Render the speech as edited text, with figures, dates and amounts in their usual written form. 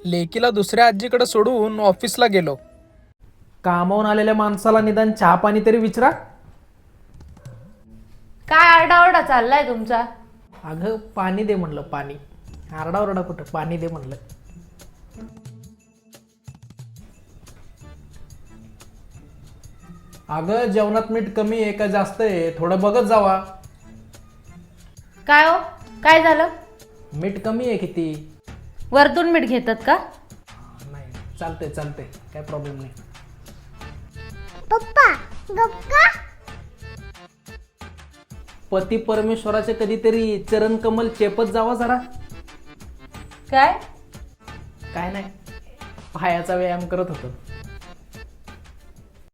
लेकीला दुसऱ्या आजीकडे सोडून ऑफिसला गेलो. कामावून आलेल्या माणसाला निदान चहा पाणी तरी विचारा. काय आरडाओरडा चाललाय तुमचा? अगं पाणी दे म्हणलं, पाणी. आरडाओरडा कुठं, पाणी दे म्हणलं. अगं जेवणात मीठ कमी आहे का जास्त आहे थोडं बघत जावा. काय हो, काय झालं? मीठ कमी आहे किती? वरतून मीठ घेतात का? नाही चालतंय चालतंय, काय प्रॉब्लेम नाही. पप्पा गप्पा. पती परमेश्वराचे कधीतरी चरण कमल चेपत जावा जरा. काय? काय नाही, पायाचा व्यायाम करत होतो.